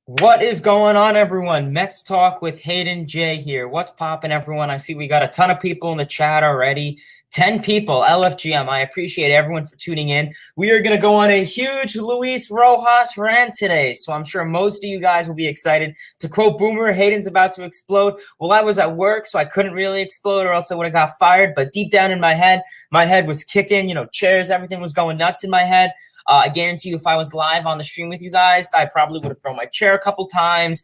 What is going on, everyone? Mets Talk with Hayden J here. What's poppin', everyone? I see we got a ton of people in the chat already. 10 people, LFGM. I appreciate everyone for tuning in. We are going to go on a huge Luis Rojas rant today, so I'm sure most of you guys will be excited. To quote Boomer, Hayden's about to explode. Well, I was at work, so I couldn't really explode or else I would have got fired, but deep down in my head was kicking, chairs, everything was going nuts in my head. I guarantee you if I was live on the stream with you guys, I probably would have thrown my chair a couple times,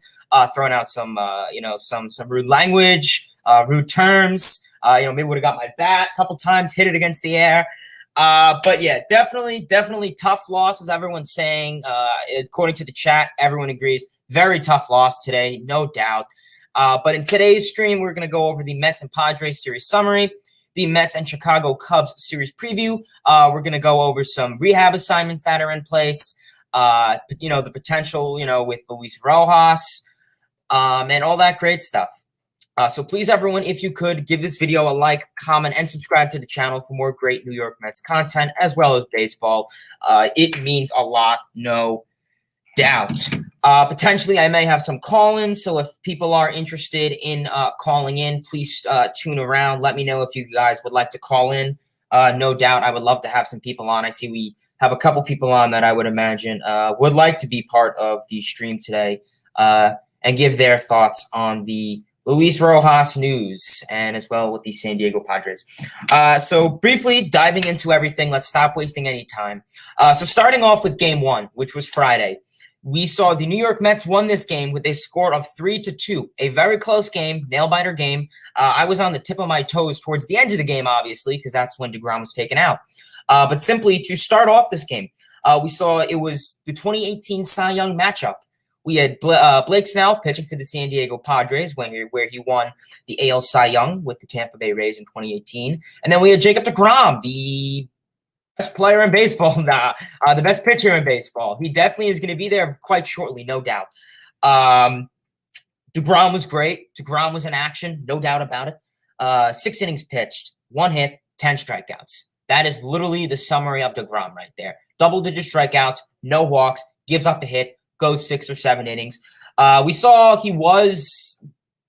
thrown out some rude language, rude terms. Maybe would have got my bat a couple times, hit it against the air. But yeah, definitely tough loss, as everyone's saying. According to the chat, everyone agrees. Very tough loss today, no doubt. But in today's stream, we're going to go over the Mets and Padres series summary, the Mets and Chicago Cubs series preview. We're going to go over some rehab assignments that are in place, the potential, with Luis Rojas, and all that great stuff. So please, everyone, if you could, give this video a like, comment, and subscribe to the channel for more great New York Mets content, as well as baseball. It means a lot, no doubt. Potentially, I may have some call-ins, so if people are interested in calling in, please tune around. Let me know if you guys would like to call in. No doubt, I would love to have some people on. I see we have a couple people on that I would imagine would like to be part of the stream today and give their thoughts on the Luis Rojas news and as well with the San Diego Padres. So briefly diving into everything, let's stop wasting any time. So starting off with game one, which was Friday. We saw the New York Mets won this game with a score of 3-2, a very close game, nail-biter game. I was on the tip of my toes towards the end of the game, obviously, because that's when DeGrom was taken out. But simply to start off this game, we saw it was the 2018 Cy Young matchup. We had Blake Snell pitching for the San Diego Padres where he won the AL Cy Young with the Tampa Bay Rays in 2018. And then we had Jacob DeGrom, the best player in baseball, the best pitcher in baseball. He definitely is going to be there quite shortly, no doubt. DeGrom was great. DeGrom was in action, no doubt about it. 6 innings pitched, 1 hit, 10 strikeouts. That is literally the summary of DeGrom right there. Double-digit strikeouts, no walks, gives up a hit, goes 6 or 7 innings. We saw he was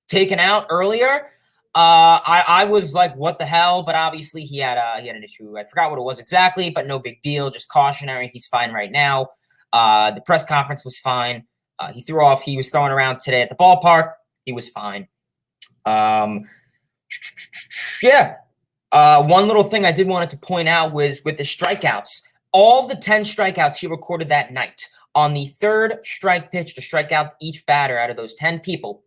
taken out earlier. I was like, what the hell? But obviously he had an issue. I forgot what it was exactly, but no big deal. Just cautionary. He's fine right now. The press conference was fine. He was throwing around today at the ballpark. He was fine. One little thing I did wanted to point out was with the strikeouts. All the 10 strikeouts he recorded that night. On the third strike pitch to strike out each batter out of those 10 people,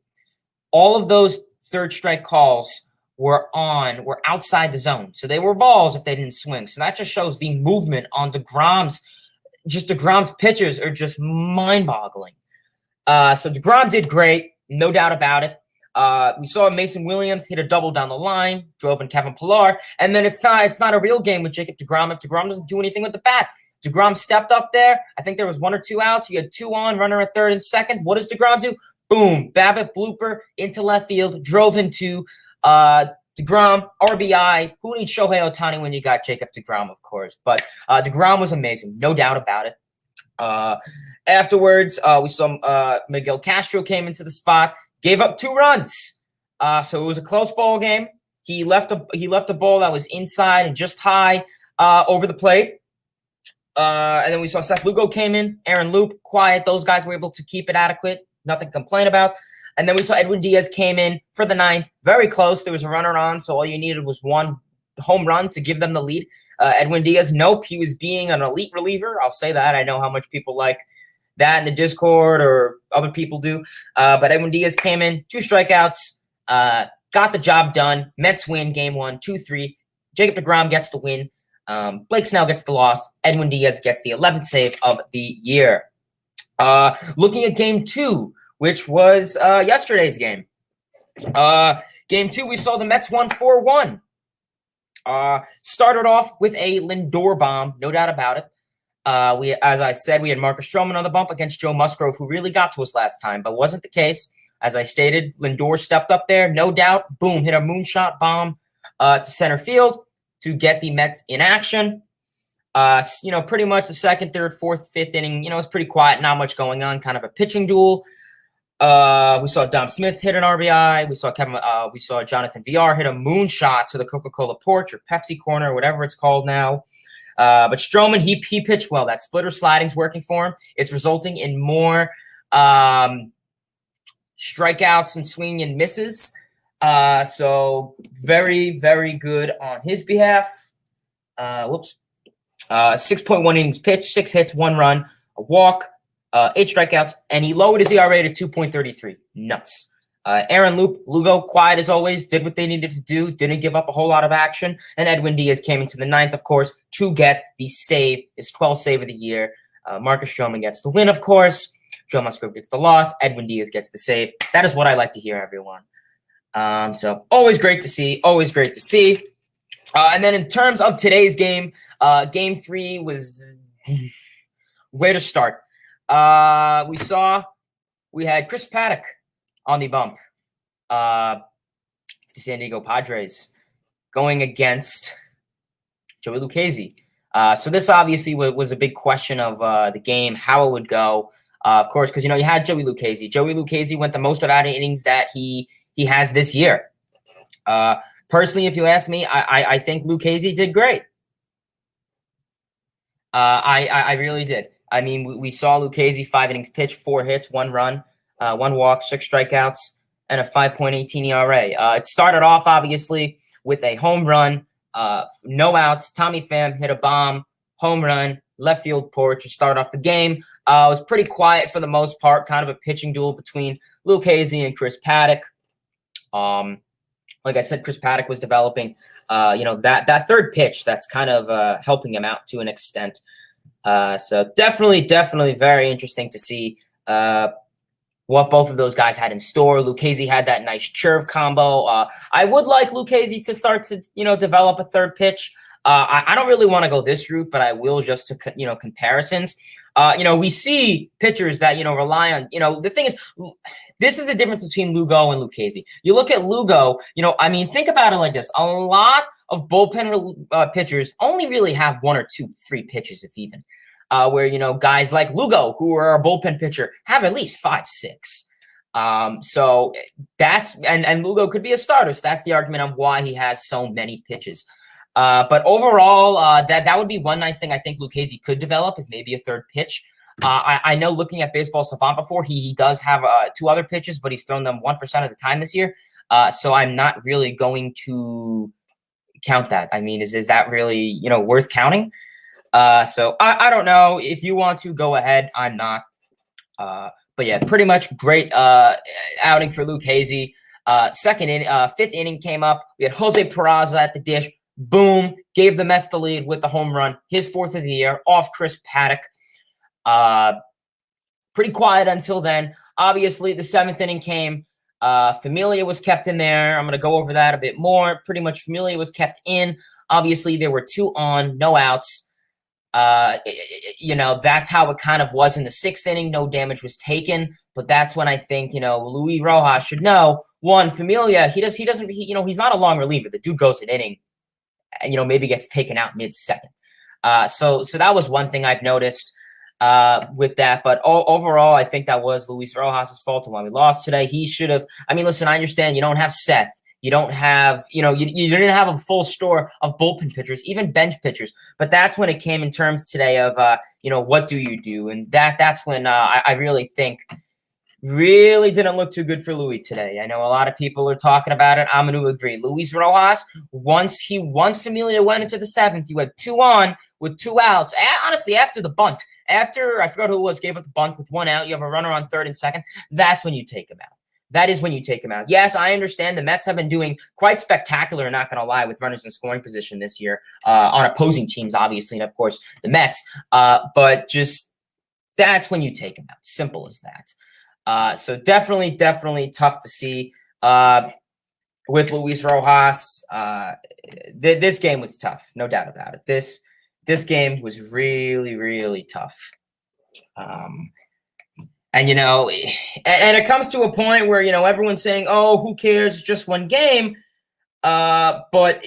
all of those third strike calls were outside the zone. So they were balls if they didn't swing. So that just shows the movement on DeGrom's pitches are just mind-boggling. So DeGrom did great, no doubt about it. We saw Mason Williams hit a double down the line, drove in Kevin Pillar, and then it's not a real game with Jacob DeGrom if DeGrom doesn't do anything with the bat. DeGrom stepped up there. I think there was 1 or 2 outs. You had 2 on, runner at third and second. What does DeGrom do? Boom, Babbitt blooper into left field, drove into DeGrom, RBI. Who needs Shohei Ohtani when you got Jacob DeGrom, of course? But DeGrom was amazing, no doubt about it. Afterwards, we saw Miguel Castro came into the spot, gave up 2 runs. So it was a close ball game. He left a ball that was inside and just high over the plate. And then we saw Seth Lugo came in, Aaron Loop, quiet. Those guys were able to keep it adequate. Nothing to complain about. And then we saw Edwin Diaz came in for the 9th. Very close. There was a runner on, so all you needed was 1 home run to give them the lead. Edwin Diaz, nope. He was being an elite reliever. I'll say that. I know how much people like that in the Discord or other people do. But Edwin Diaz came in, 2 strikeouts, got the job done. Mets win game 1, 2-3. Jacob DeGrom gets the win. Blake Snell gets the loss. Edwin Diaz gets the 11th save of the year. Looking at game 2, which was yesterday's game. Game 2, we saw the Mets won 4-1. Started off with a Lindor bomb, no doubt about it. As I said, we had Marcus Stroman on the bump against Joe Musgrove, who really got to us last time, but wasn't the case. As I stated, Lindor stepped up there, no doubt. Boom, hit a moonshot bomb to center field to get the Mets in action. Pretty much the second, third, fourth, fifth inning, it's pretty quiet, not much going on, kind of a pitching duel. We saw Dom Smith hit an RBI. We saw Jonathan VR hit a moonshot to the Coca-Cola porch or Pepsi corner, whatever it's called now. But Stroman, he pitched well. That splitter sliding's working for him. It's resulting in more strikeouts and swing and misses. So very, very good on his behalf. 6.1 innings pitched, 6 hits, 1 run, a walk, 8 strikeouts, and he lowered his ERA to 2.33. Nuts. Aaron Lugo, quiet as always, did what they needed to do, didn't give up a whole lot of action, and Edwin Diaz came into the 9th, of course, to get the save, his 12th save of the year. Marcus Stroman gets the win, of course. Joe Musgrove gets the loss. Edwin Diaz gets the save. That is what I like to hear, everyone. So always great to see. Always great to see. And then in terms of today's game, Game 3 was where to start. We had Chris Paddock on the bump. The San Diego Padres going against Joey Lucchesi. So this obviously was a big question of the game, how it would go. Of course, because, you had Joey Lucchesi. Joey Lucchesi went the most out of innings that he has this year. Personally, if you ask me, I think Lucchesi did great. I really did. I mean, we saw Lucchesi 5 innings pitched, 4 hits, 1 run, 1 walk, 6 strikeouts, and a 5.18 ERA. It started off, obviously, with a home run, no outs. Tommy Pham hit a bomb, home run, left field porch to start off the game. It was pretty quiet for the most part, kind of a pitching duel between Lucchesi and Chris Paddock. Like I said, Chris Paddock was developing, that third pitch that's kind of helping him out to an extent. So definitely very interesting to see what both of those guys had in store. Lucchesi had that nice curve combo. I would like Lucchesi to start to, develop a third pitch. I don't really want to go this route, but I will just to, comparisons. We see pitchers that, rely on, the thing is, this is the difference between Lugo and Lucchesi. You look at Lugo, think about it like this. A lot of bullpen pitchers only really have 1 or 2, 3 pitches, if even. Where, guys like Lugo, who are a bullpen pitcher, have at least 5, 6. So that's, and Lugo could be a starter. So that's the argument on why he has so many pitches. But overall, that would be one nice thing I think Lucchesi could develop is maybe a third pitch. I know looking at Baseball Savant before, he does have 2 other pitches, but he's thrown them 1% of the time this year. So I'm not really going to count that. I mean, is that really, worth counting? So I don't know. If you want to go ahead, I'm not. But yeah, pretty much great outing for Lucchesi. Fifth inning came up. We had Jose Peraza at the dish. Boom, gave the Mets the lead with the home run. His 4th of the year off Chris Paddock. Pretty quiet until then. Obviously, the 7th inning came. Familia was kept in there. I'm going to go over that a bit more. Pretty much Familia was kept in. Obviously, there were 2 on, no outs. That's how it kind of was in the 6th inning. No damage was taken. But that's when I think, Luis Rojas should know. One, Familia, he's not a long reliever. The dude goes an inning and, maybe gets taken out mid-second. So that was one thing I've noticed with that. But overall, I think that was Luis Rojas' fault and why we lost today. He should have. I mean, listen, I understand you don't have Seth. You don't have, you didn't have a full store of bullpen pitchers, even bench pitchers. But that's when it came in terms today of, what do you do? And that's when I really think really didn't look too good for Louis today. I know a lot of people are talking about it. I'm going to agree. Luis Rojas, once Familia went into the 7th, you had 2 on with 2 outs. Honestly, after the bunt, I forgot who it was, gave up the bunt with 1 out. You have a runner on 3rd and 2nd. That's when you take him out. That is when you take him out. Yes, I understand the Mets have been doing quite spectacular, not going to lie, with runners in scoring position this year on opposing teams, obviously, and of course the Mets. But just that's when you take him out. Simple as that. So definitely tough to see with Luis Rojas. This game was tough, no doubt about it. This game was really, really tough. And it comes to a point where, everyone's saying, oh, who cares? Just one game. But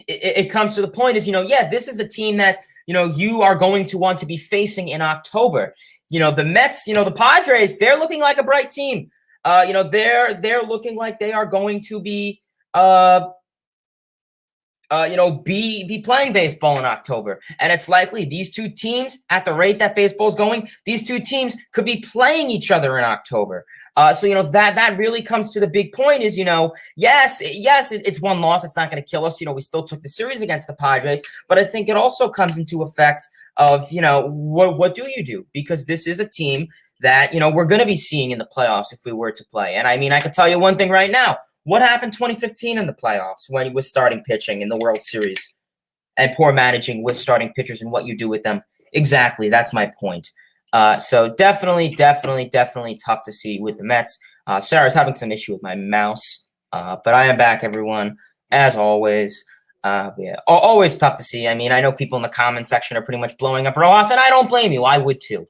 it comes to the point is, this is the team that you are going to want to be facing in October. The Mets, the Padres, they're looking like a bright team. They're looking like they are going to be be playing baseball in October. And it's likely these two teams, at the rate that baseball's going, these two teams could be playing each other in October. That really comes to the big point is, yes, it's one loss. It's not going to kill us. We still took the series against the Padres, but I think it also comes into effect of, what do you do? Because this is a team that, we're going to be seeing in the playoffs if we were to play. And I mean, I could tell you one thing right now. What happened 2015 in the playoffs when he was starting pitching in the World Series and poor managing with starting pitchers and what you do with them? Exactly. That's my point. So definitely tough to see with the Mets. Sarah's having some issue with my mouse, but I am back, everyone, as always. Always tough to see. I mean, I know people in the comment section are pretty much blowing up Rojas, and I don't blame you. I would too.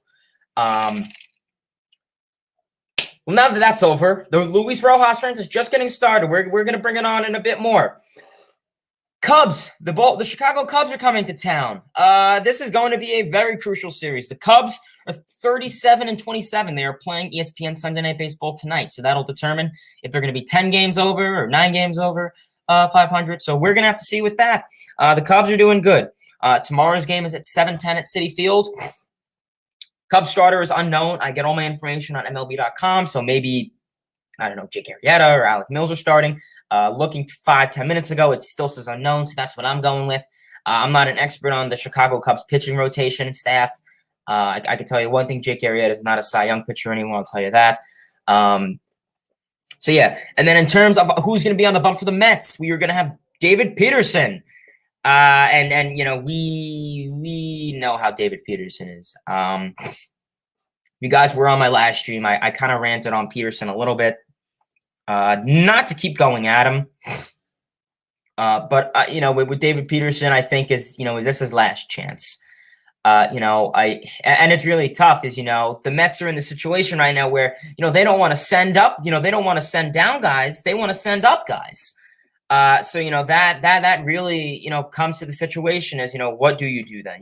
Well, now that that's over, the Luis Rojas friends is just getting started. We're going to bring it on in a bit more. Cubs, the Chicago Cubs are coming to town. This is going to be a very crucial series. The Cubs are 37-27. They are playing ESPN Sunday Night Baseball tonight, so that'll determine if they're going to be 10 games over or 9 games over 500. So we're going to have to see with that. The Cubs are doing good. Tomorrow's game is at 7:10 at Citi Field. Cubs starter is unknown. I get all my information on MLB.com, so maybe, I don't know, Jake Arrieta or Alec Mills are starting. Looking 5-10 minutes ago, it still says unknown, so that's what I'm going with. I'm not an expert on the Chicago Cubs pitching rotation and staff. I can tell you one thing, Jake Arrieta is not a Cy Young pitcher anymore, I'll tell you that. So, yeah. And then in terms of who's going to be on the bump for the Mets, we are going to have David Peterson. We know how David Peterson is. You guys were on my live stream. I kind of ranted on Peterson a little bit. Not to keep going at him. But with David Peterson, I think is this his last chance. And it's really tough is, the Mets are in the situation right now where, they don't want to send up, they don't want to send down guys. They want to send up guys. So, that really, comes to the situation as, what do you do then?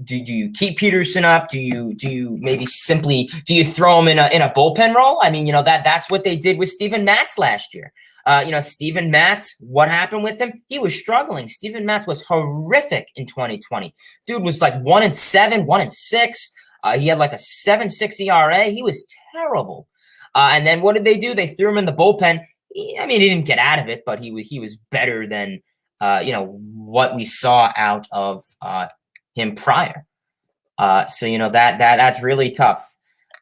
Do you keep Peterson up? Do you maybe simply, throw him in a bullpen role? I mean, that's what they did with Steven Matz last year. Steven Matz, what happened with him? He was struggling. Steven Matz was horrific in 2020. Dude was like 1-7, 1-6. He had like a 7.6 ERA. He was terrible. And then what did they do? They threw him in the bullpen. He didn't get out of it, but he was better than what we saw out of him prior. So that's really tough.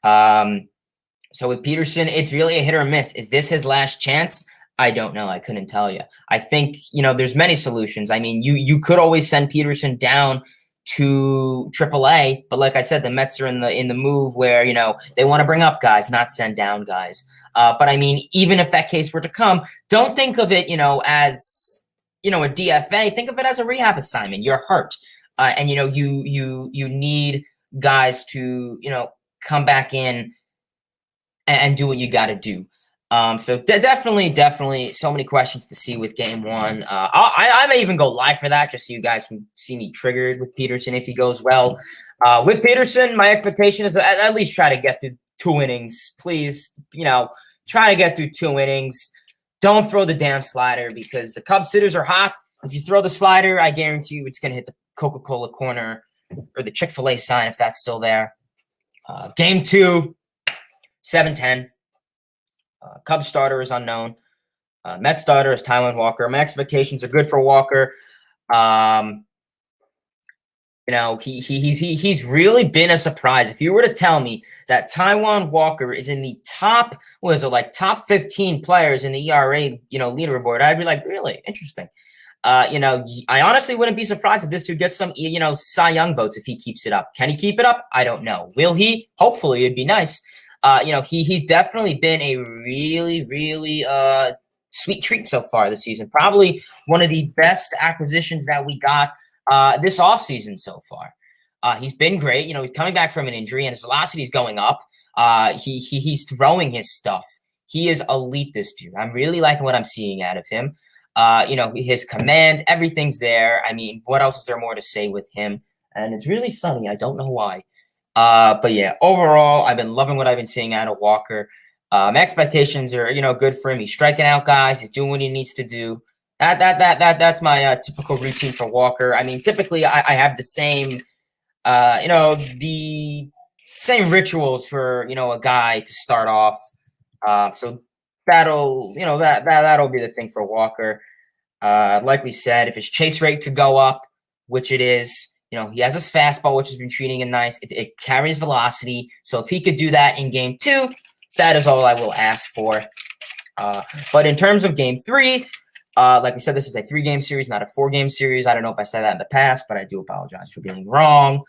So with Peterson, it's really a hit or miss. Is this his last chance? I don't know. I couldn't tell you. I think there's many solutions. I mean, you could always send Peterson down to AAA, but like I said, the Mets are in the move where they want to bring up guys, not send down guys. But I mean, even if that case were to come, don't think of it, as a DFA. Think of it as a rehab assignment. You're hurt, and you need guys to come back in and do what you got to do. So definitely so many questions to see with game one. I may even go live for that just so you guys can see me triggered with Peterson if he goes well. With Peterson, my expectation is at least try to get through 2 innings. Please, try to get through 2 innings. Don't throw the damn slider because the Cubs hitters are hot. If you throw the slider, I guarantee you it's going to hit the Coca-Cola corner or the Chick-fil-A sign if that's still there. Game 2, 7-10. Cubs starter is unknown. Mets starter is Taijuan Walker. My expectations are good for Walker. He's really been a surprise. If you were to tell me that Taijuan Walker is in the top 15 players in the ERA, leaderboard, I'd be like, really interesting. I honestly wouldn't be surprised if this dude gets some, Cy Young votes if he keeps it up. Can he keep it up? I don't know. Will he? Hopefully, it'd be nice. He's definitely been a really, really sweet treat so far this season. Probably one of the best acquisitions that we got this offseason so far. He's been great. He's coming back from an injury and his velocity is going up. He's throwing his stuff. He is elite, this dude. I'm really liking what I'm seeing out of him. His command, everything's there. I mean, what else is there more to say with him? And it's really sunny. I don't know why. But yeah, overall, I've been loving what I've been seeing out of Walker. Expectations are, good for him. He's striking out guys. He's doing what he needs to do. That's my typical routine for Walker. I mean, typically I have the same, the same rituals for, a guy to start off. So that'll, that'll be the thing for Walker. Like we said, if his chase rate could go up, which it is, he has his fastball, which has been treating him nice. It carries velocity. So if he could do that in game 2, that is all I will ask for. But in terms of game 3, like we said, this is a 3-game series, not a 4-game series. I don't know if I said that in the past, but I do apologize for being wrong.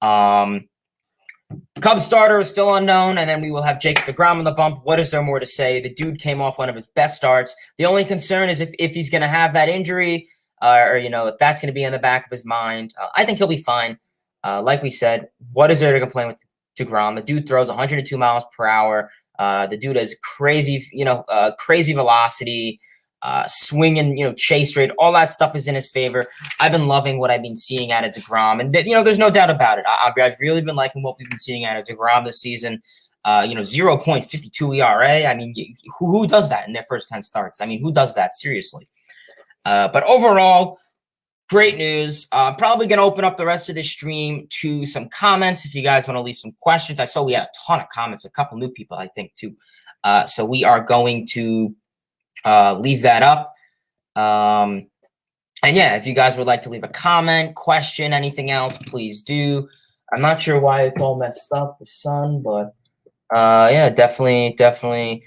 Cubs starter is still unknown, and then we will have Jacob deGrom on the bump. What is there more to say? The dude came off one of his best starts. The only concern is if he's going to have that injury, or if that's going to be in the back of his mind. I think he'll be fine. Like we said, what is there to complain with deGrom? The dude throws 102 miles per hour. The dude has crazy, crazy velocity, swinging, chase rate. All that stuff is in his favor. I've been loving what I've been seeing out of deGrom, and there's no doubt about it. I've really been liking what we've been seeing out of deGrom this season. 0.52 ERA. I mean, who does that in their first 10 starts? I mean, who does that? Seriously. But overall, great news. Probably going to open up the rest of the stream to some comments if you guys want to leave some questions. I saw we had a ton of comments, a couple new people, I think, too. So we are going to leave that up. And yeah, if you guys would like to leave a comment, question, anything else, please do. I'm not sure why it's all messed up, the sun, but yeah, definitely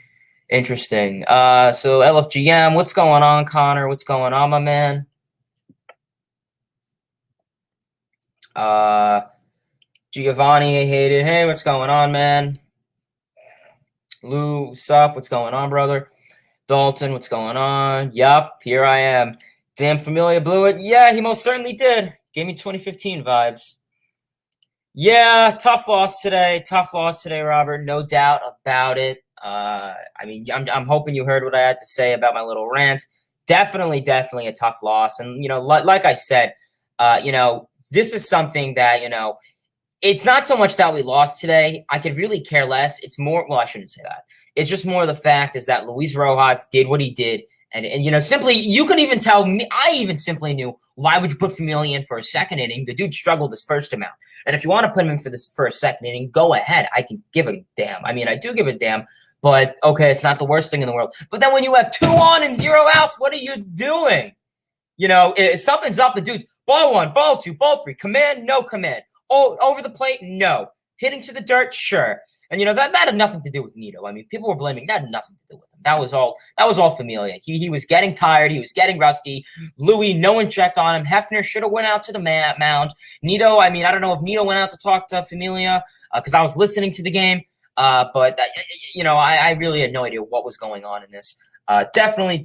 interesting. So LFGM, what's going on, Connor? What's going on, my man? Giovanni, I hate it. Hey, what's going on, man? Lou, what's up? What's going on, brother? Dalton, what's going on? Yup, here I am. Damn, Familia blew it. Yeah, he most certainly did. Gave me 2015 vibes. Yeah, tough loss today. Tough loss today, Robert. No doubt about it. I mean, I'm hoping you heard what I had to say about my little rant. Definitely a tough loss. And, like I said, this is something that, it's not so much that we lost today. I could really care less. It's more, well, I shouldn't say that. It's just more the fact is that Luis Rojas did what he did. And simply, you could even tell me, I even simply knew, why would you put Familia in for a second inning? The dude struggled his first amount. And if you want to put him in for this first, second inning, go ahead. I can give a damn. I mean, I do give a damn. But, okay, it's not the worst thing in the world. But then when you have 2 on and 0 outs, what are you doing? If something's up, the dude's ball 1, ball 2, ball 3. Command, no command. Oh, over the plate, no. Hitting to the dirt, sure. And that had nothing to do with Nito. I mean, people were blaming that had nothing to do with him. That was all Familia. He was getting tired. He was getting rusty. Louis, no one checked on him. Hefner should have went out to the mound. Nito, I mean, I don't know if Nito went out to talk to Familia because I was listening to the game. But I really had no idea what was going on in this. Definitely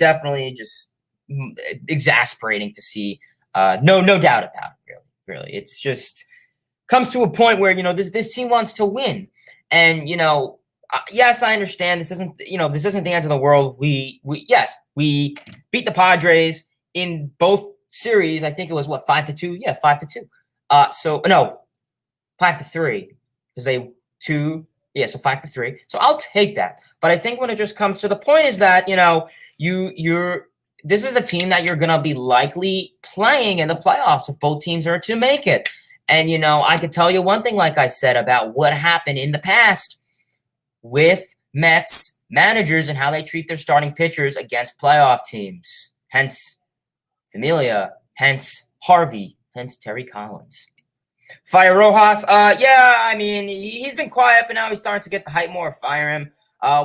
just exasperating to see. No doubt about it. Really, it's just comes to a point where this team wants to win. And, yes, I understand this isn't the end of the world. We beat the Padres in both series. I think it was 5-2. Yeah, 5-2. So no, 5-3 because they 2. Yeah, so 5-3. So I'll take that. But I think when it just comes to the point is that, this is a team that you're going to be likely playing in the playoffs if both teams are to make it. And, I could tell you one thing, like I said, about what happened in the past with Mets managers and how they treat their starting pitchers against playoff teams. Hence Familia, hence Harvey, hence Terry Collins. Fire Rojas. Yeah, I mean, he's been quiet, but now he's starting to get the hype more. Fire him.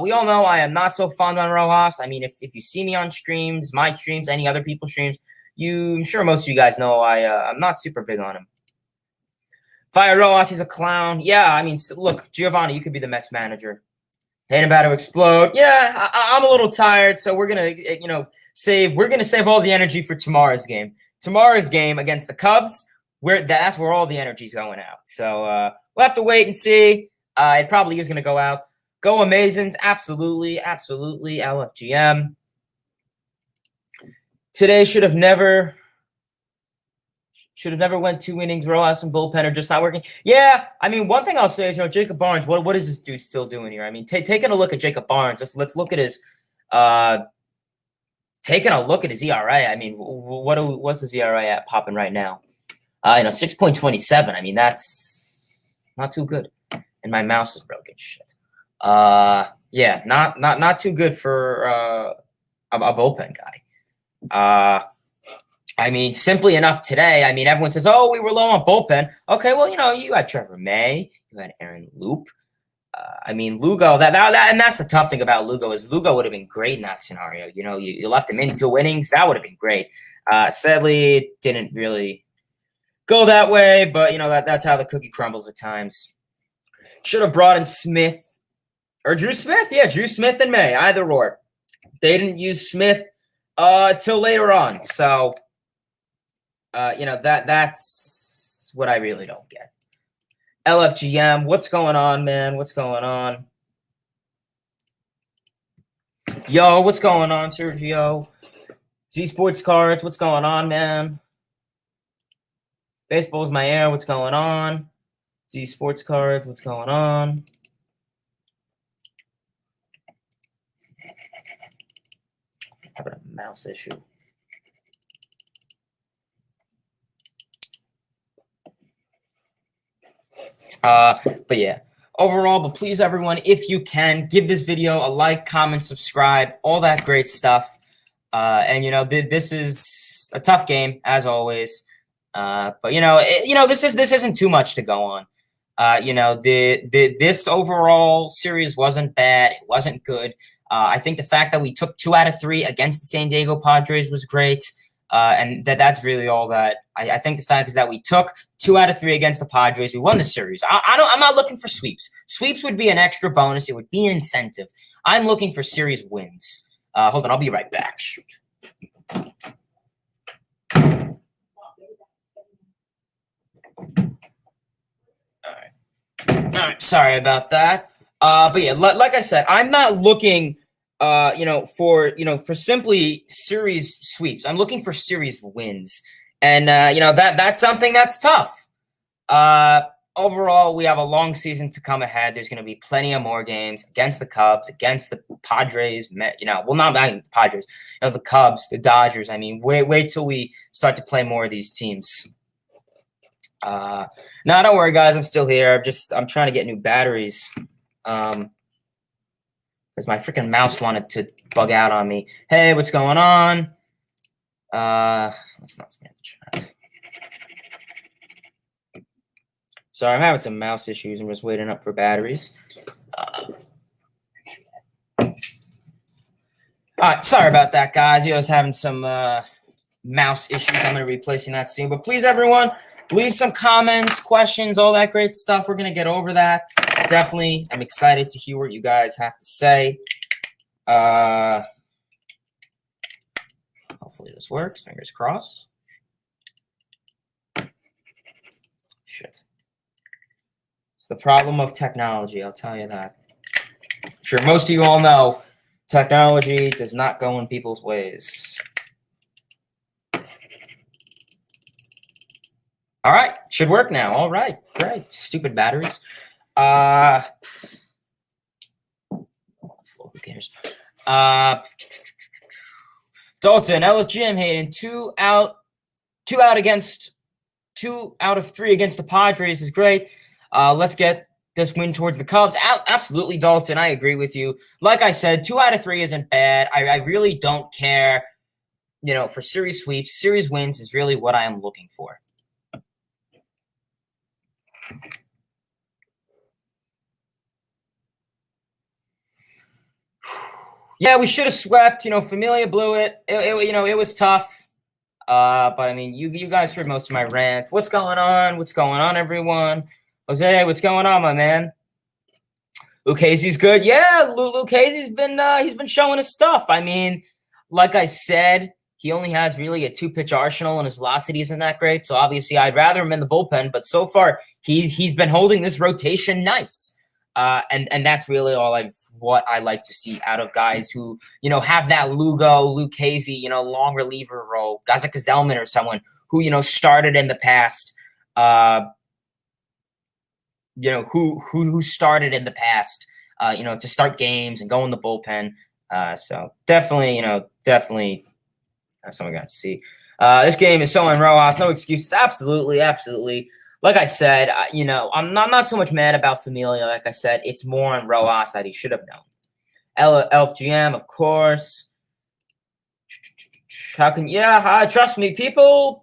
We all know I am not so fond on Rojas. I mean, if you see me on streams, my streams, any other people's streams, I'm sure most of you guys know I'm not super big on him. Fire Rojas, he's a clown. Yeah, I mean, look, Giovanni, you could be the Mets manager. Ain't about to explode. Yeah, I'm a little tired, so we're gonna, save all the energy for tomorrow's game. Tomorrow's game against the Cubs, that's where all the energy's going out. So we'll have to wait and see. It probably is gonna go out. Go Amazons, absolutely, LFGM. today should have never went 2 innings. Rojas and bullpen are just not working. Yeah, I mean, one thing I'll say is, Jacob Barnes. What is this dude still doing here? I mean, taking a look at Jacob Barnes. Let's look at his taking a look at his ERA. I mean, what's his ERA at popping right now? 6.27. I mean, that's not too good. And my mouse is broken. Shit. Yeah, not too good for a bullpen guy. I mean, simply enough today, I mean, everyone says, oh, we were low on bullpen. Okay, well, you had Trevor May, you had Aaron Loop. I mean, Lugo, and that's the tough thing about Lugo is Lugo would have been great in that scenario. You left him in 2 innings. That would have been great. Sadly, it didn't really go that way, but, that's how the cookie crumbles at times. Should have brought in Smith or Drew Smith. Yeah, Drew Smith and May, either or. They didn't use Smith till later on. So, that's what I really don't get. LFGM, what's going on, man? What's going on? Yo, what's going on, Sergio? Z Sports Cards, what's going on, man? Baseball's my air, what's going on? Z Sports Cards, what's going on? Having a mouse issue. But yeah, overall, but please everyone, if you can, give this video a like, comment, subscribe, all that great stuff. And this is a tough game as always. But this isn't too much to go on. This overall series wasn't bad. It wasn't good. I think the fact that we took 2 out of 3 against the San Diego Padres was great. And that's really all that I think the fact is that we took 2 out of 3 against the Padres. We won the series. I'm not looking for sweeps. Sweeps would be an extra bonus. It would be an incentive. I'm looking for series wins. Hold on. I'll be right back. Shoot. All right. Sorry about that. But yeah, like I said, I'm not looking for simply series sweeps. I'm looking for series wins. And, that's something that's tough. Overall, we have a long season to come ahead. There's going to be plenty of more games against the Cubs, against the Padres, not the Padres, the Cubs, the Dodgers. I mean, wait till we start to play more of these teams. No, don't worry, guys. I'm still here. I'm trying to get new batteries. Because my freaking mouse wanted to bug out on me. Hey, what's going on? Let's not spam the chat. Sorry, I'm having some mouse issues. I'm just waiting up for batteries. All right, sorry about that, guys. I was having some mouse issues. I'm going to be replacing that soon. But please, everyone, leave some comments, questions, all that great stuff. We're going to get over that. Definitely, I'm excited to hear what you guys have to say. Hopefully this works. Fingers crossed. Shit. It's the problem of technology, I'll tell you that. I'm sure most of you all know technology does not go in people's ways. All right, should work now. All right, great. Stupid batteries. Who cares? Dalton, LFGM Hayden, 2 out of 3 against the Padres is great. Let's get this win towards the Cubs. Absolutely, Dalton. I agree with you. Like I said, 2 out of 3 isn't bad. I really don't care, for series sweeps. Series wins is really what I am looking for. Yeah, we should have swept. Familia blew it. It was tough. But I mean, you guys heard most of my rant. What's going on? What's going on, everyone? Jose, what's going on, my man? Lucchese's good. Yeah, Lucchese's been showing his stuff. I mean, like I said, he only has really a 2-pitch arsenal, and his velocity isn't that great. So obviously, I'd rather him in the bullpen. But so far, he's been holding this rotation nice. And that's really what I like to see out of guys who, have that Lugo, Lucchesi, long reliever role, guys like Zellman or someone who, started in the past, who started in the past, to start games and go in the bullpen. So definitely, that's something I got to see. This game is so in Rojas, no excuses. Absolutely, absolutely. Like I said, I'm not so much mad about Familia. Like I said, it's more on Rojas that he should have known. LFGM, of course. Trust me, people,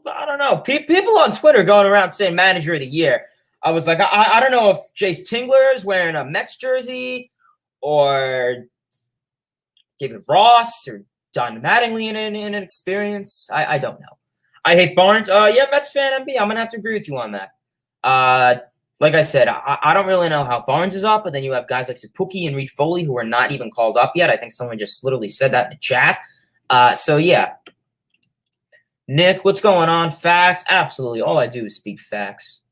I don't know. People on Twitter going around saying manager of the year. I was like, I don't know if Jace Tingler is wearing a Mets jersey or David Ross or John Mattingly in an experience. I don't know. I hate Barnes. Yeah, Mets fan MB. I'm going to have to agree with you on that. Like I said, I don't really know how Barnes is up, but then you have guys like Sapuki and Reed Foley who are not even called up yet. I think someone just literally said that in the chat. So, yeah. Nick, what's going on? Facts? Absolutely. All I do is speak facts.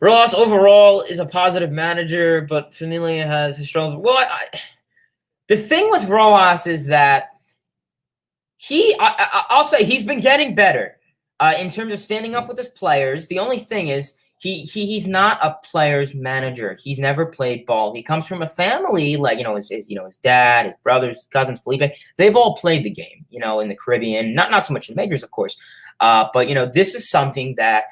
Ross overall is a positive manager, but Familia has his struggles. Well, the thing with Rojas is that I'll say he's been getting better in terms of standing up with his players. The only thing is he's not a player's manager. He's never played ball. He comes from a family like his dad, his brothers, his cousins, Felipe. They've all played the game, in the Caribbean. Not so much in the majors, of course, but this is something that.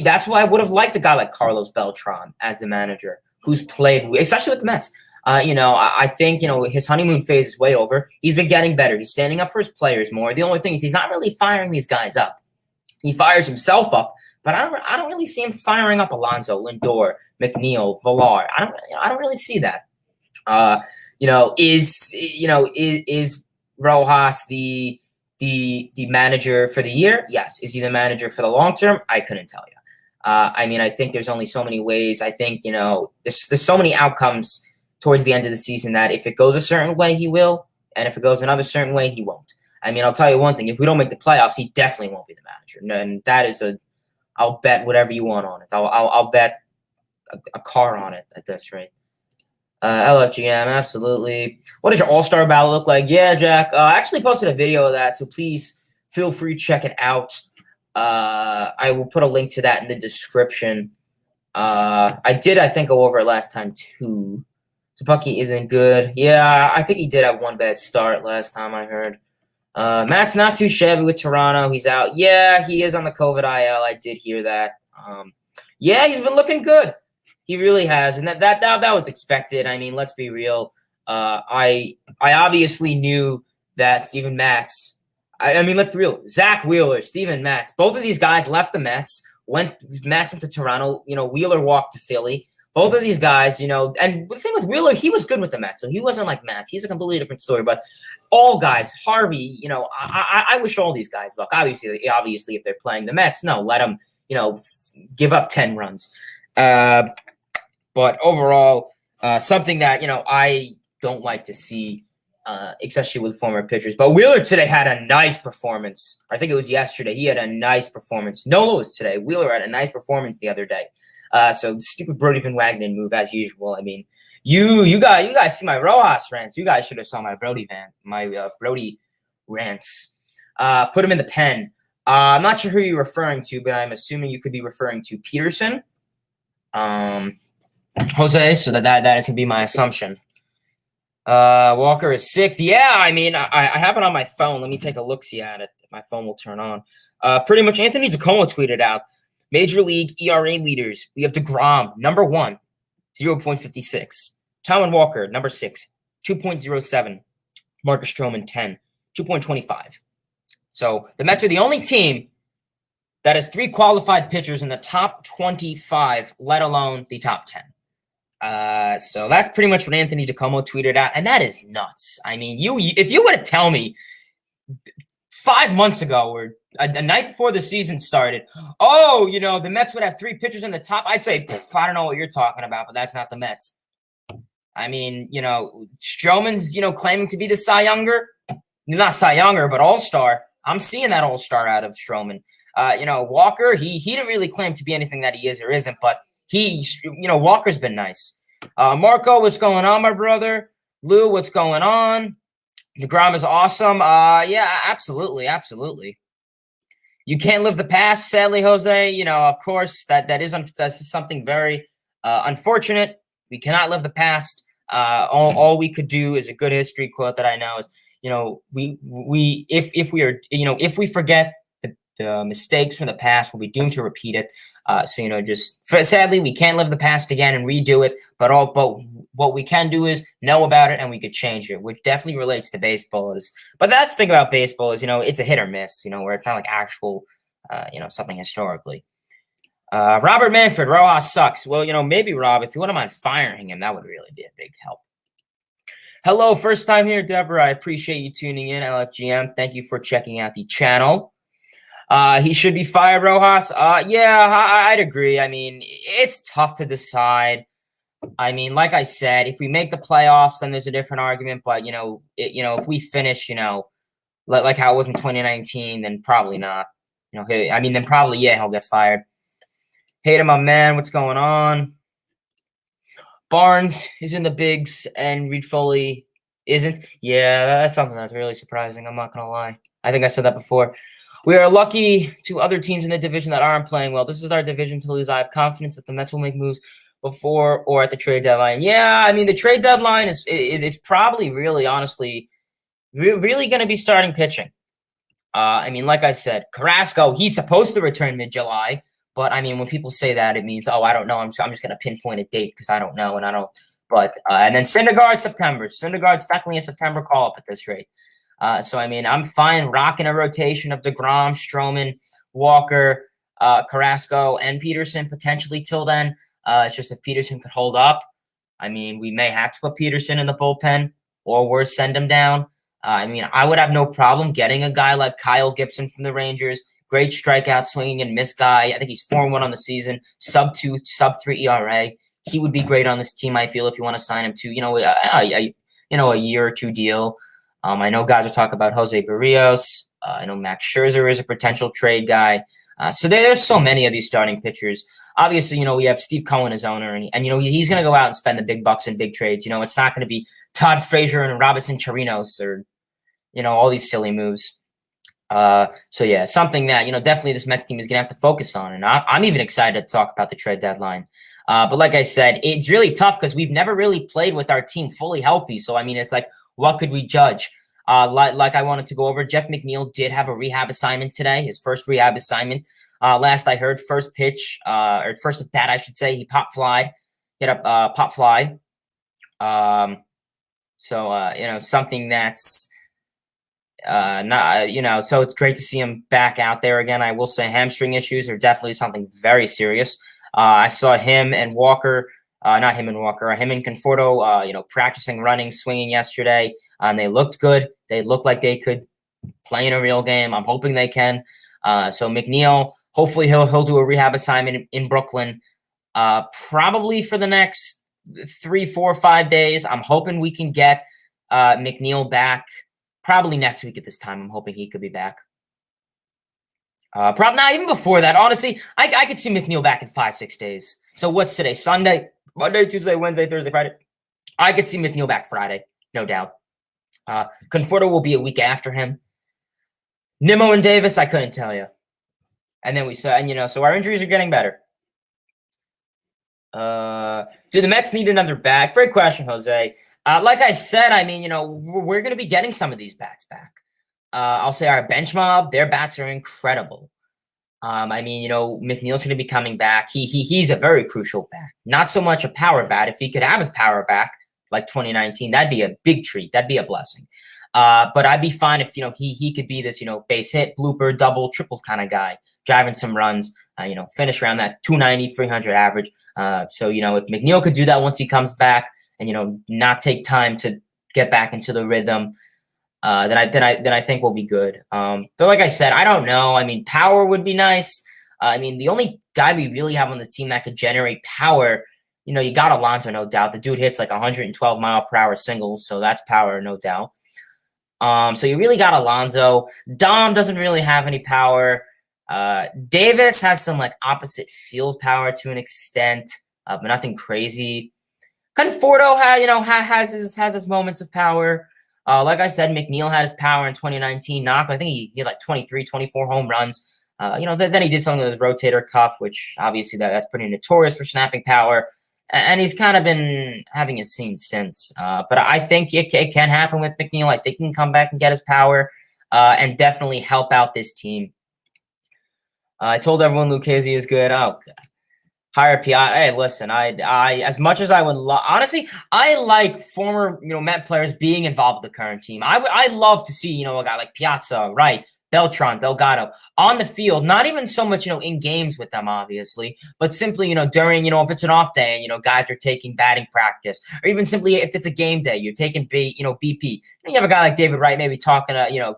That's why I would have liked a guy like Carlos Beltran as the manager who's played, especially with the Mets. I think, his honeymoon phase is way over. He's been getting better. He's standing up for his players more. The only thing is he's not really firing these guys up. He fires himself up, but I don't really see him firing up Alonso, Lindor, McNeil, Villar. I don't really see that. Is Rojas the manager for the year? Yes. Is he the manager for the long term? I couldn't tell you. I think there's only so many ways. I think, there's so many outcomes towards the end of the season that if it goes a certain way, he will. And if it goes another certain way, he won't. I'll tell you one thing. If we don't make the playoffs, he definitely won't be the manager. And that is I'll bet whatever you want on it. I'll bet a car on it at this rate. LFGM, absolutely. What does your all-star ballot look like? Yeah, Jack. I actually posted a video of that, so please feel free to check it out. I will put a link to that in the description. I think, go over it last time, too. Sapuki isn't good. Yeah, I think he did have one bad start last time I heard. Matt's not too shabby with Toronto. He's out. Yeah, he is on the COVID IL. I did hear that. Yeah, he's been looking good. He really has, and that was expected. Let's be real. I obviously knew that Steven Matz. Let's be real. Zach Wheeler, Steven Matz. Both of these guys left the Mets. Matz went to Toronto. Wheeler walked to Philly. Both of these guys, and the thing with Wheeler, he was good with the Mets, so he wasn't like Matz. He's a completely different story. But all guys, Harvey, I wish all these guys luck. Obviously, if they're playing the Mets, no, let them, give up 10 runs. But overall, something that, I don't like to see, especially with former pitchers. But Wheeler today had a nice performance. I think it was yesterday. He had a nice performance. Nola was today. Wheeler had a nice performance the other day. So stupid Brody Van Wagenen move as usual. You guys see my Rojas rants. You guys should have saw my Brody rants. Put him in the pen. I'm not sure who you're referring to, but I'm assuming you could be referring to Peterson. Jose, so that is going to be my assumption. Walker is 6. Yeah, I have it on my phone. Let me take a look-see at it. My phone will turn on. Pretty much Anthony DeComo tweeted out, Major League ERA leaders. We have DeGrom, number 1, 0.56. Taijuan Walker, number 6, 2.07. Marcus Stroman, 10, 2.25. So the Mets are the only team that has 3 qualified pitchers in the top 25, let alone the top 10. So that's pretty much what Anthony DeComo tweeted out, and that is nuts. If you were to tell me 5 months ago or a night before the season started, the Mets would have 3 pitchers in the top, I'd say, I don't know what you're talking about, but that's not the Mets. Stroman's, claiming to be the Cy Younger, not Cy Younger, but All-Star. I'm seeing that All-Star out of Stroman. Walker, he didn't really claim to be anything that he is or isn't, but Walker's been nice. Marco, what's going on, my brother? Lou, what's going on? DeGrom is awesome. Yeah, absolutely, absolutely. You can't live the past, sadly, Jose. Of course, that's something very unfortunate. We cannot live the past. All we could do is a good history quote that I know is, if we forget the mistakes from the past, we'll be doomed to repeat it. Sadly, we can't live the past again and redo it. But what we can do is know about it and we could change it, which definitely relates to baseball. But that's the thing about baseball is, it's a hit or miss. Where it's not like actual, something historically. Robert Manfred, Rojas sucks. Well, maybe Rob, if you wouldn't mind firing him, that would really be a big help. Hello, first time here, Deborah. I appreciate you tuning in, LFGM. Thank you for checking out the channel. He should be fired, Rojas. Yeah, I'd agree. I mean, it's tough to decide. I mean, like I said, if we make the playoffs, then there's a different argument. But if we finish, like how it was in 2019, then probably not. Then probably he'll get fired. Hate him, my man. What's going on? Barnes is in the bigs and Reed Foley isn't. Yeah, that's something that's really surprising. I'm not gonna lie. I think I said that before. We are lucky to other teams in the division that aren't playing well. This is our division to lose. I have confidence that the Mets will make moves before or at the trade deadline. Yeah, the trade deadline is probably really, honestly, really going to be starting pitching. Like I said, Carrasco, he's supposed to return mid-July. But, when people say that, it means, I don't know. I'm just going to pinpoint a date because I don't know. And I don't. But, and then Syndergaard, September. Syndergaard's definitely a September call-up at this rate. I'm fine rocking a rotation of DeGrom, Stroman, Walker, Carrasco, and Peterson potentially till then. It's just if Peterson could hold up. We may have to put Peterson in the bullpen or worse, send him down. I would have no problem getting a guy like Kyle Gibson from the Rangers. Great strikeout, swinging and miss guy. I think he's 4-1 on the season, sub-2, sub-3 ERA. He would be great on this team, I feel, if you want to sign him to, a year or two deal. I know guys are talking about Jose Barrios. I know Max Scherzer is a potential trade guy. So there's so many of these starting pitchers. Obviously, we have Steve Cohen as owner, and he's going to go out and spend the big bucks in big trades. It's not going to be Todd Frazier and Robinson Chirinos or, all these silly moves. Something that, definitely this Mets team is going to have to focus on. And I'm even excited to talk about the trade deadline. But like I said, it's really tough because we've never really played with our team fully healthy. So, it's like, what could we judge? Like I wanted to go over, Jeff McNeil did have a rehab assignment today, his first rehab assignment. Last I heard, first pitch, or first at bat, I should say, he pop fly, hit a pop fly. Something that's not, so it's great to see him back out there again. I will say hamstring issues are definitely something very serious. I saw him and Walker, him and Conforto, practicing running, swinging yesterday. They looked good. They looked like they could play in a real game. I'm hoping they can. So McNeil, hopefully he'll do a rehab assignment in Brooklyn, probably for the next 3, 4, 5 days. I'm hoping we can get McNeil back probably next week at this time. I'm hoping he could be back. Probably not even before that. Honestly, I could see McNeil back in 5, 6 days. So what's today? Sunday, Monday, Tuesday, Wednesday, Thursday, Friday. I could see McNeil back Friday, no doubt. Conforto will be a week after him. Nimmo and Davis, I couldn't tell you. And then so our injuries are getting better. Do the Mets need another bat? Great question, Jose. Like I said, we're going to be getting some of these bats back. I'll say our bench mob, their bats are incredible. McNeil's going to be coming back. He's a very crucial bat. Not so much a power bat. If he could have his power back like 2019, that'd be a big treat. That'd be a blessing. But I'd be fine if, he could be this, base hit, blooper, double, triple kind of guy, driving some runs, finish around that 290, 300 average. So if McNeil could do that once he comes back and, not take time to get back into the rhythm, then I think we'll be good. But like I said, I don't know. Power would be nice. The only guy we really have on this team that could generate power, you got Alonso, no doubt. The dude hits like 112 mile per hour singles, so that's power, no doubt. So you really got Alonso. Dom doesn't really have any power. Davis has some like opposite field power to an extent, but nothing crazy. Conforto has his moments of power. Like I said, McNeil had his power in 2019. Knock, I think he had like 23, 24 home runs. Then he did something with his rotator cuff, which obviously that's pretty notorious for snapping power. And he's kind of been having a scene since. But I think it can happen with McNeil. I think he can come back and get his power and definitely help out this team. I told everyone Lucchesi is good. Oh, God. Hire Piazza. Hey, listen, I as much as I would honestly, I like former, Met players being involved with the current team. I love to see, a guy like Piazza, right? Beltran, Delgado on the field, not even so much, in games with them, obviously, but simply, during, if it's an off day and, guys are taking batting practice, or even simply if it's a game day, you're taking BP. You have a guy like David Wright maybe talking to,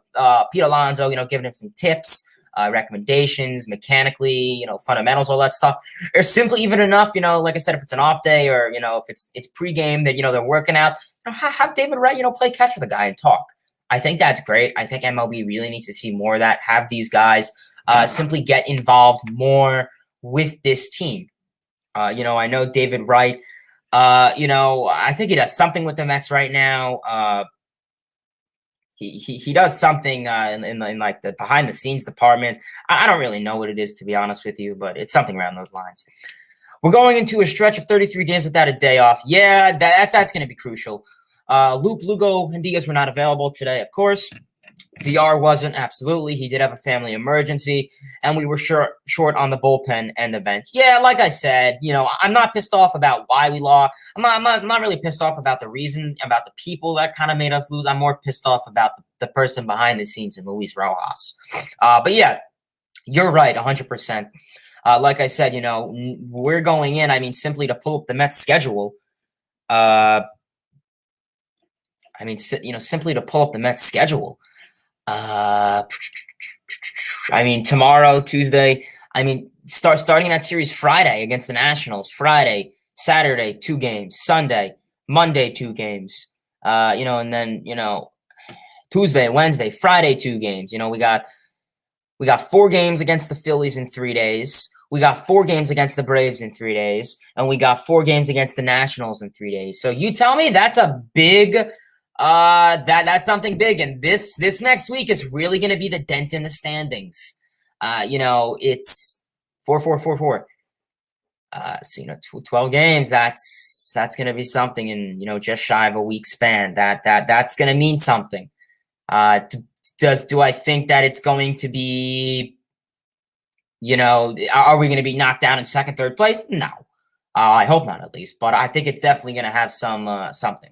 Pete Alonso, giving him some tips. Recommendations, mechanically, fundamentals, all that stuff, or simply even enough, like I said, if it's an off day or, if it's pregame that, they're working out, have David Wright, play catch with the guy and talk. I think that's great. I think MLB really needs to see more of that, have these guys simply get involved more with this team. I know David Wright, I think he does something with the Mets right now. He does something in like the behind the scenes department. I don't really know what it is, to be honest with you, but it's something around those lines. We're going into a stretch of 33 games without a day off. Yeah, that's going to be crucial. Luke, Lugo, and Diaz were not available today, of course. VR wasn't, absolutely. He did have a family emergency, and we were short on the bullpen and the bench. Yeah, like I said, I'm not pissed off about why we lost. I'm not really pissed off about the reason, about the people that kind of made us lose. I'm more pissed off about the person behind the scenes in Luis Rojas. But yeah, you're right, 100%. Like I said, we're going in, simply to pull up the Mets schedule. Simply to pull up the Mets schedule. Tomorrow, Tuesday, starting that series Friday against the Nationals, Friday, Saturday, 2 games, Sunday, Monday, 2 games, and then, Tuesday, Wednesday, Friday, 2 games. We got 4 games against the Phillies in 3 days. We got 4 games against the Braves in 3 days, and we got 4 games against the Nationals in 3 days. So you tell me that's a big that's something big, and this next week is really going to be the dent in the standings. It's 4-4-4-4. 12 games. That's going to be something in just shy of a week span. That's going to mean something. Do I think that it's going to be? Are we going to be knocked down in second, third place? No, I hope not, at least. But I think it's definitely going to have something.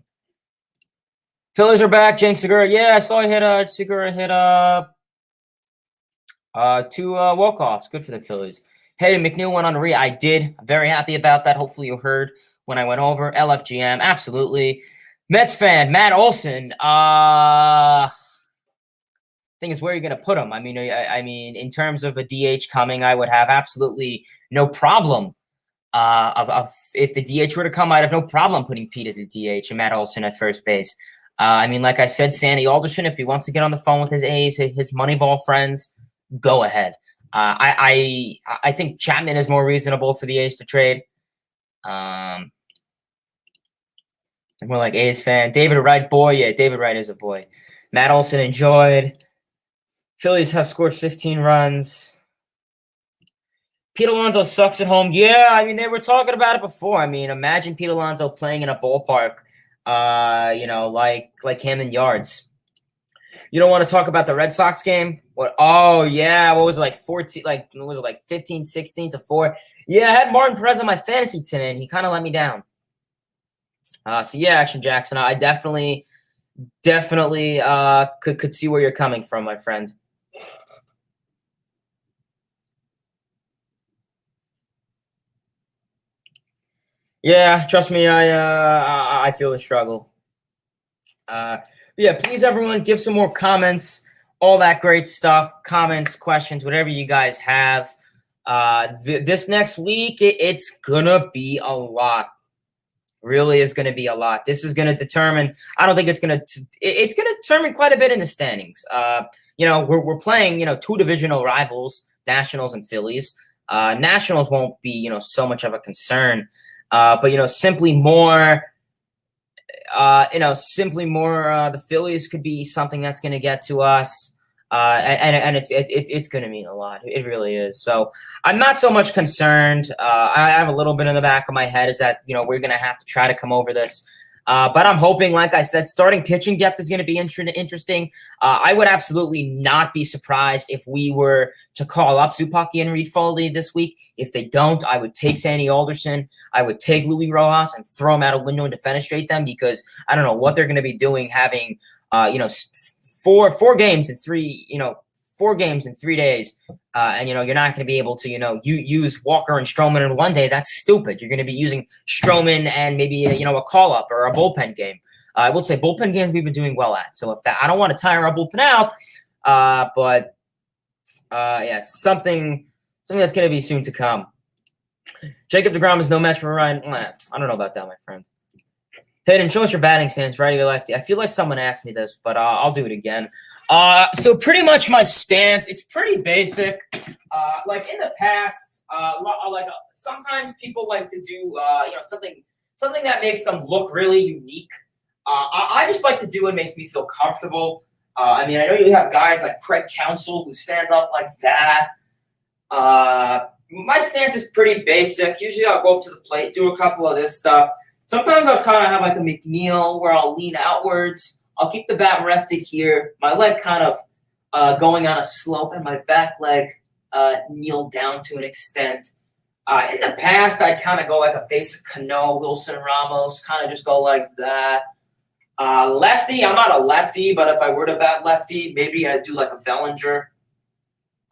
Phillies are back. Jake Segura. Yeah, I saw Segura hit 2 walk-offs. Good for the Phillies. Hey, McNeil went on I did. I'm very happy about that. Hopefully you heard when I went over. LFGM, absolutely. Mets fan, Matt Olson. Thing is, where are you going to put him? In terms of a DH coming, I would have absolutely no problem. If the DH were to come, I'd have no problem putting Pete as a DH and Matt Olson at first base. Like I said, Sandy Alderson, if he wants to get on the phone with his A's, his Moneyball friends, go ahead. I think Chapman is more reasonable for the A's to trade. I'm more like A's fan. David Wright, boy. Yeah, David Wright is a boy. Matt Olson enjoyed. Phillies have scored 15 runs. Pete Alonso sucks at home. Yeah, they were talking about it before. Imagine Pete Alonso playing in a ballpark. Like Camden Yards. You don't want to talk about the Red Sox game? What? Oh, yeah. What was it, like 14? Like, what was it, like 15, 16 to 4? Yeah, I had Martin Perez on my fantasy today, and he kind of let me down. So yeah, Action Jackson, I definitely could see where you're coming from, my friend. Yeah, trust me, I feel the struggle. Yeah, please, everyone, give some more comments, all that great stuff, comments, questions, whatever you guys have. This next week, it's gonna be a lot. Really is going to be a lot. This is going to determine. I don't think it's going to determine quite a bit in the standings. We're playing 2 divisional rivals Nationals and Phillies. Nationals won't be, so much of a concern. But, simply more, the Phillies could be something that's going to get to us. And it's going to mean a lot. It really is. So I'm not so much concerned. I have a little bit in the back of my head is that, we're going to have to try to come over this. But I'm hoping, like I said, starting pitching depth is going to be interesting. I would absolutely not be surprised if we were to call up Zupaki and Reed Foley this week. If they don't, I would take Sandy Alderson. I would take Louis Rojas and throw them out a window and defenestrate them because I don't know what they're going to be doing having, four games in 3 days. And, you're not going to be able to, you use Walker and Stroman in one day. That's stupid. You're going to be using Stroman and maybe, a call-up or a bullpen game. I will say bullpen games we've been doing well at. So I don't want to tire our bullpen out, but something that's going to be soon to come. Jacob deGrom is no match for Ryan. I don't know about that, my friend. Hayden, show us your batting stance, righty or lefty. I feel like someone asked me this, but I'll do it again. So pretty much my stance, it's pretty basic. Like in the past, sometimes people like to do, something that makes them look really unique. I just like to do what makes me feel comfortable. I know you have guys like Craig Counsell who stand up like that. My stance is pretty basic. Usually I'll go up to the plate, do a couple of this stuff. Sometimes I'll kind of have like a McNeil where I'll lean outwards. I'll keep the bat rested here. My leg kind of going on a slope and my back leg kneel down to an extent. In the past, I'd kind of go like a basic Cano, Wilson Ramos, kind of just go like that. Lefty, I'm not a lefty, but if I were to bat lefty, maybe I'd do like a Bellinger.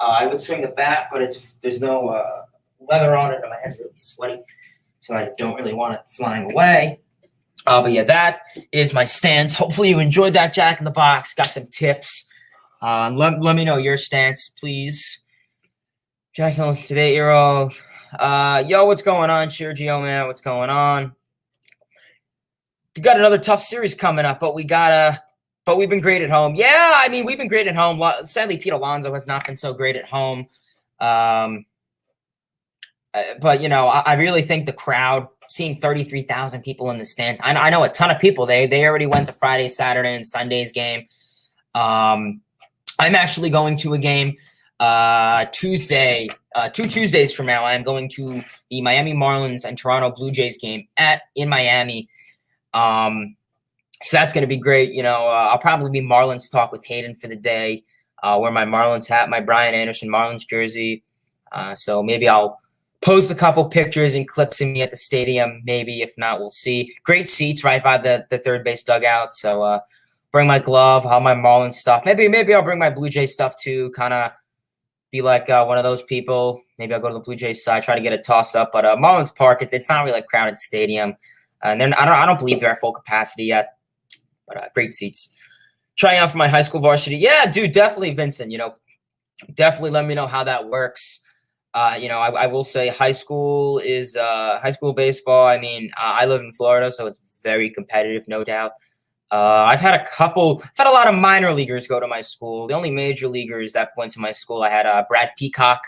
I would swing the bat, but there's no leather on it and my hand's really sweaty. So I don't really want it flying away. But yeah, that is my stance. Hopefully you enjoyed that Jack in the Box. Got some tips. Let me know your stance, please. Jack Phillips to the 8-year-old. Yo, what's going on? Sergio, man, what's going on? We got another tough series coming up, but we've been great at home. Yeah, we've been great at home. Sadly, Pete Alonso has not been so great at home. But, I really think the crowd, seeing 33,000 people in the stands, I know a ton of people. They already went to Friday, Saturday, and Sunday's game. I'm actually going to a game Tuesday, 2 Tuesdays from now. I'm going to the Miami Marlins and Toronto Blue Jays game in Miami. So that's going to be great. I'll probably be Marlins talk with Hayden for the day. Wear my Marlins hat, my Brian Anderson Marlins jersey. So maybe I'll post a couple pictures and clips of me at the stadium. Maybe, if not, we'll see. Great seats right by the third base dugout. So bring my glove, all my Marlins stuff. Maybe I'll bring my Blue Jay stuff too. Kind of be like one of those people. Maybe I'll go to the Blue Jays side, try to get a toss up. But Marlins Park, it's not really a crowded stadium. And then I don't believe they're at full capacity yet. But great seats. Trying out for my high school varsity. Yeah, dude, definitely, Vincent. Definitely let me know how that works. I will say high school is high school baseball. I live in Florida, so it's very competitive, no doubt. I've had a lot of minor leaguers go to my school. The only major leaguers that went to my school, I had Brad Peacock.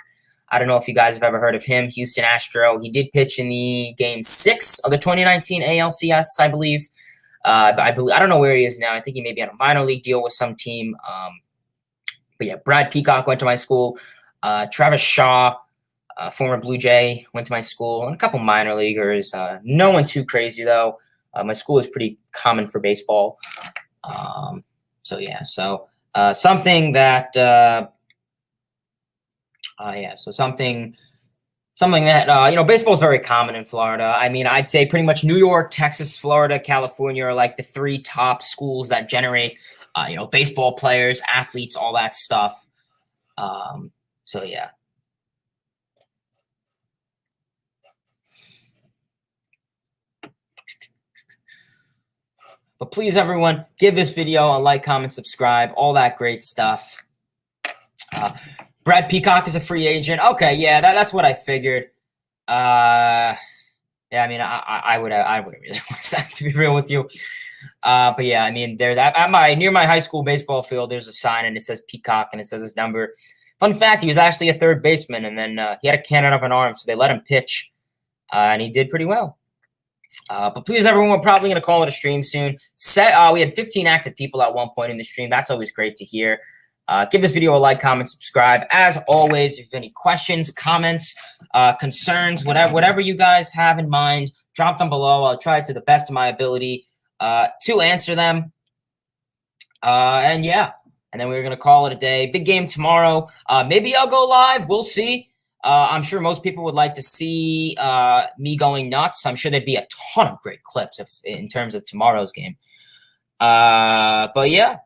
I don't know if you guys have ever heard of him, Houston Astro. He did pitch in the game 6 of the 2019 ALCS, I believe. I don't know where he is now. I think he maybe had a minor league deal with some team. But yeah, Brad Peacock went to my school. Travis Shaw, former Blue Jay, went to my school, and a couple minor leaguers. No one too crazy though. My school is pretty common for baseball. Something that baseball is very common in Florida. I'd say pretty much New York, Texas, Florida, California are like the 3 top schools that generate baseball players, athletes, all that stuff. But please, everyone, give this video a like, comment, subscribe, all that great stuff. Brad Peacock is a free agent. Okay, yeah, that's what I figured. I wouldn't really want to sign, to be real with you. But yeah, there's near my high school baseball field, there's a sign and it says Peacock and it says his number. If Fun fact, he was actually a third baseman, and then he had a cannon of an arm, so they let him pitch, and he did pretty well. But please, everyone, we're probably going to call it a stream soon. We had 15 active people at one point in the stream. That's always great to hear. Give this video a like, comment, subscribe. As always, if you have any questions, comments, concerns, whatever you guys have in mind, drop them below. I'll try to the best of my ability to answer them. And yeah, and then we're going to call it a day. Big game tomorrow. Maybe I'll go live. We'll see. I'm sure most people would like to see me going nuts. I'm sure there'd be a ton of great clips in terms of tomorrow's game. But yeah,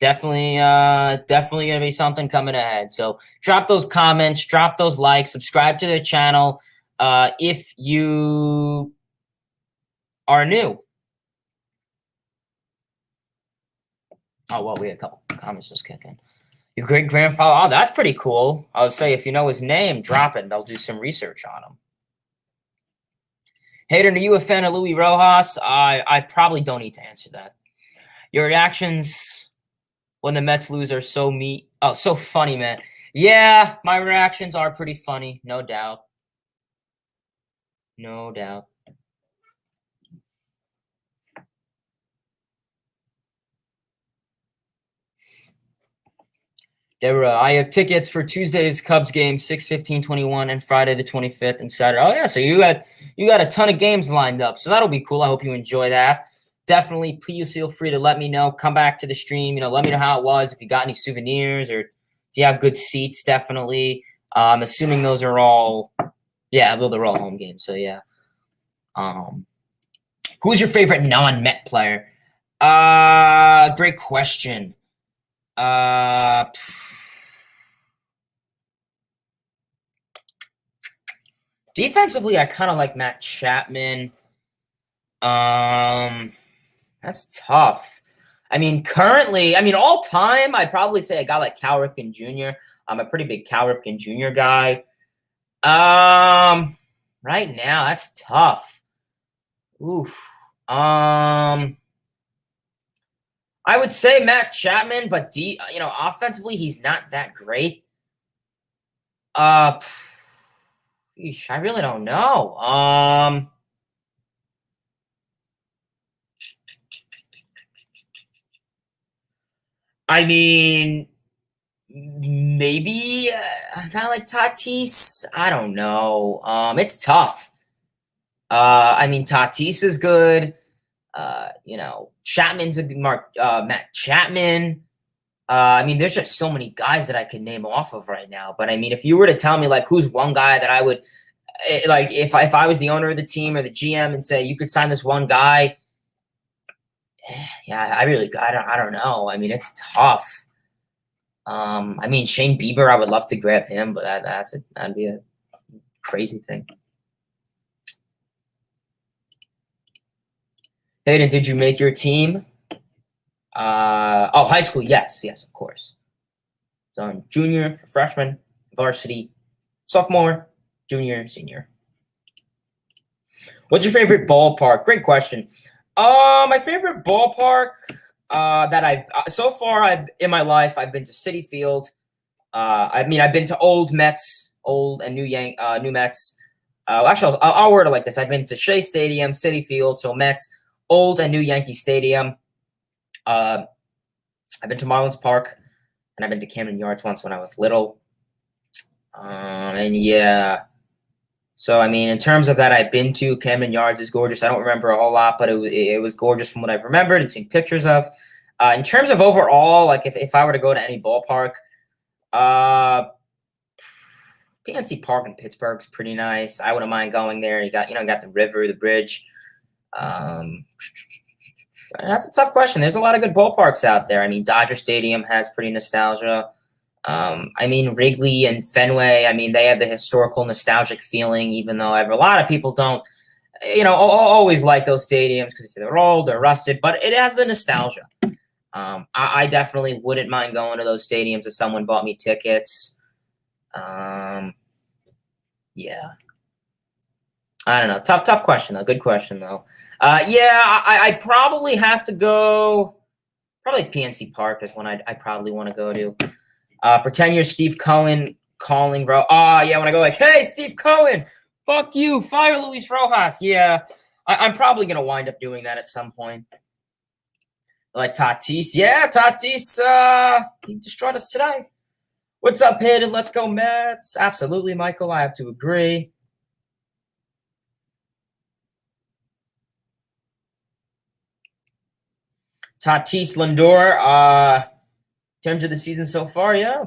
definitely going to be something coming ahead. So drop those comments, drop those likes, subscribe to the channel if you are new. Oh, well, we had a couple comments just kicking. Your great-grandfather, oh, that's pretty cool. I would say if you know his name, drop it, and I'll do some research on him. Hayden, are you a fan of Luis Rojas? I probably don't need to answer that. Your reactions when the Mets lose are so funny, man. Yeah, my reactions are pretty funny, no doubt. No doubt. Deborah, I have tickets for Tuesday's Cubs game, 6/15/21, and Friday the 25th and Saturday. Oh yeah, so you got a ton of games lined up, so that'll be cool. I hope you enjoy that. Definitely, please feel free to let me know. Come back to the stream. Let me know how it was. If you got any souvenirs or if you have good seats, definitely. I'm assuming those are all, yeah, they're all home games. So yeah. Who's your favorite non-Met player? Great question. Defensively, I kind of like Matt Chapman. That's tough. I mean, currently, all time, I'd probably say a guy like Cal Ripken Jr. I'm a pretty big Cal Ripken Jr. guy. Right now, that's tough. Oof. I would say Matt Chapman, but offensively, he's not that great. I really don't know. I mean, maybe kind of like Tatis. I don't know. It's tough. Tatis is good. Chapman's a good Matt Chapman. There's just so many guys that I can name off of right now. But if you were to tell me like who's one guy that I would like, if I was the owner of the team or the GM and say you could sign this one guy, yeah, I don't know. It's tough. Shane Bieber, I would love to grab him, but that'd be a crazy thing. Hayden, did you make your team? High school, yes, of course. Done junior, freshman, varsity, sophomore, junior, senior. What's your favorite ballpark? Great question. My favorite ballpark that so far in my life, I've been to Citi Field. I've been to old Mets, old and new Mets. Actually, I'll word it like this. I've been to Shea Stadium, Citi Field, so Mets, old and new Yankee Stadium. I've been to Marlins Park, and I've been to Camden Yards once when I was little. And yeah. So, in terms of that, I've been to Camden Yards is gorgeous. I don't remember a whole lot, but it was gorgeous from what I've remembered and seen pictures of. In terms of overall, like if I were to go to any ballpark, PNC Park in Pittsburgh's pretty nice. I wouldn't mind going there. You got the river, the bridge. That's a tough question. There's a lot of good ballparks out there. Dodger Stadium has pretty nostalgia. Wrigley and Fenway, they have the historical nostalgic feeling, even though a lot of people don't, always like those stadiums because they're old, they're rusted, but it has the nostalgia. I definitely wouldn't mind going to those stadiums if someone bought me tickets. Yeah. I don't know. Tough question, though. Good question, though. I probably have to go. Probably PNC Park is one I probably want to go to. Pretend you're Steve Cohen calling yeah, when I go like, hey, Steve Cohen, fuck you, fire Luis Rojas. Yeah, I'm probably going to wind up doing that at some point. Like Tatis. Yeah, Tatis, he destroyed us today. What's up, Hayden? Let's go, Mets. Absolutely, Michael. I have to agree. Tatis Lindor, in terms of the season so far, yeah.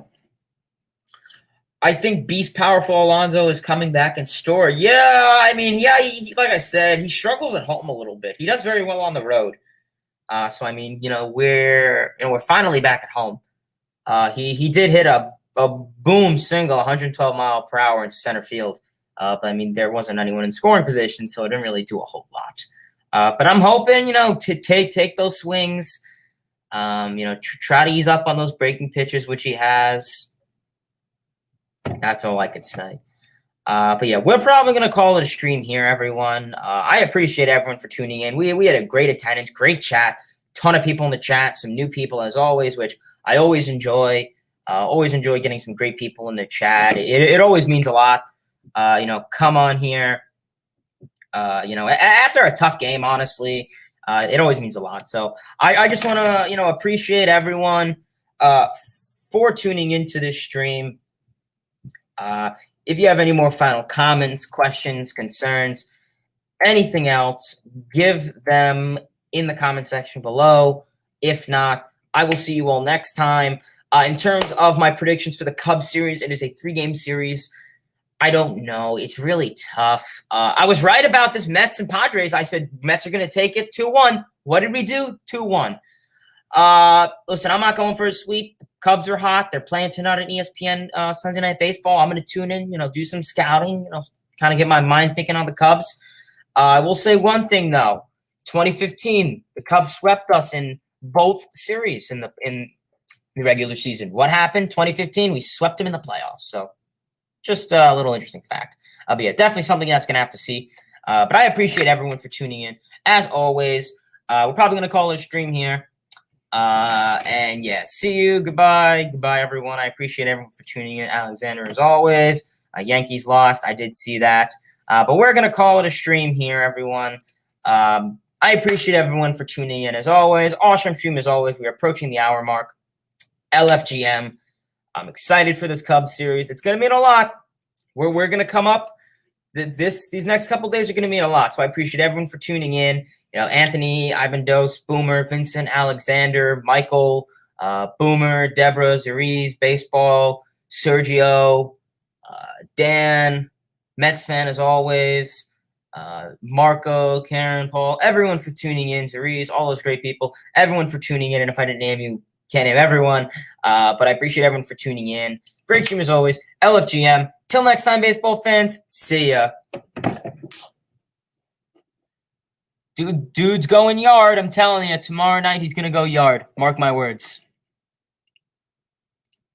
I think Beast Powerful Alonso is coming back in store. Yeah, I mean, yeah, like I said, he struggles at home a little bit. He does very well on the road. So I mean, we're finally back at home. He did hit a boom single, 112 mile per hour in center field. But I mean, there wasn't anyone in scoring position, so it didn't really do a whole lot. But I'm hoping, to take those swings. Try to ease up on those breaking pitches, which he has. That's all I could say. But yeah, we're probably going to call it a stream here, everyone. I appreciate everyone for tuning in. We had a great attendance, great chat, ton of people in the chat, some new people as always, which I always enjoy. Always enjoy getting some great people in the chat. It always means a lot. Come on here. After a tough game, honestly, it always means a lot. So I just want to, appreciate everyone for tuning into this stream. If you have any more final comments, questions, concerns, anything else, give them in the comment section below. If not, I will see you all next time. In terms of my predictions for the Cubs series, it is a 3-game series. I don't know. It's really tough. I was right about this Mets and Padres. I said Mets are going to take it 2-1. What did we do? 2-1. Listen, I'm not going for a sweep. The Cubs are hot. They're playing tonight on ESPN Sunday Night Baseball. I'm going to tune in, do some scouting, kind of get my mind thinking on the Cubs. I will say one thing, though. 2015, the Cubs swept us in both series in the regular season. What happened? 2015, we swept them in the playoffs. So just a little interesting fact. But yeah, definitely something that's going to have to see. But I appreciate everyone for tuning in. As always, we're probably going to call it a stream here. And yeah, see you. Goodbye, everyone. I appreciate everyone for tuning in. Alexander, as always. Yankees lost. I did see that. But we're going to call it a stream here, everyone. I appreciate everyone for tuning in, as always. Awesome stream, as always. We're approaching the hour mark. LFGM. I'm excited for this Cubs series. It's going to mean a lot. We're going to come up. These next couple days are going to mean a lot. So I appreciate everyone for tuning in. Anthony, Ivan Dose, Boomer, Vincent, Alexander, Michael, Boomer, Deborah, Zariz, Baseball, Sergio, Dan, Mets fan as always, Marco, Karen, Paul, everyone for tuning in, Zariz, all those great people, everyone for tuning in. And if I didn't name you, can't name everyone. But I appreciate everyone for tuning in. Great stream as always. LFGM. Till next time, baseball fans. See ya. Dude's going yard. I'm telling you, tomorrow night he's going to go yard. Mark my words.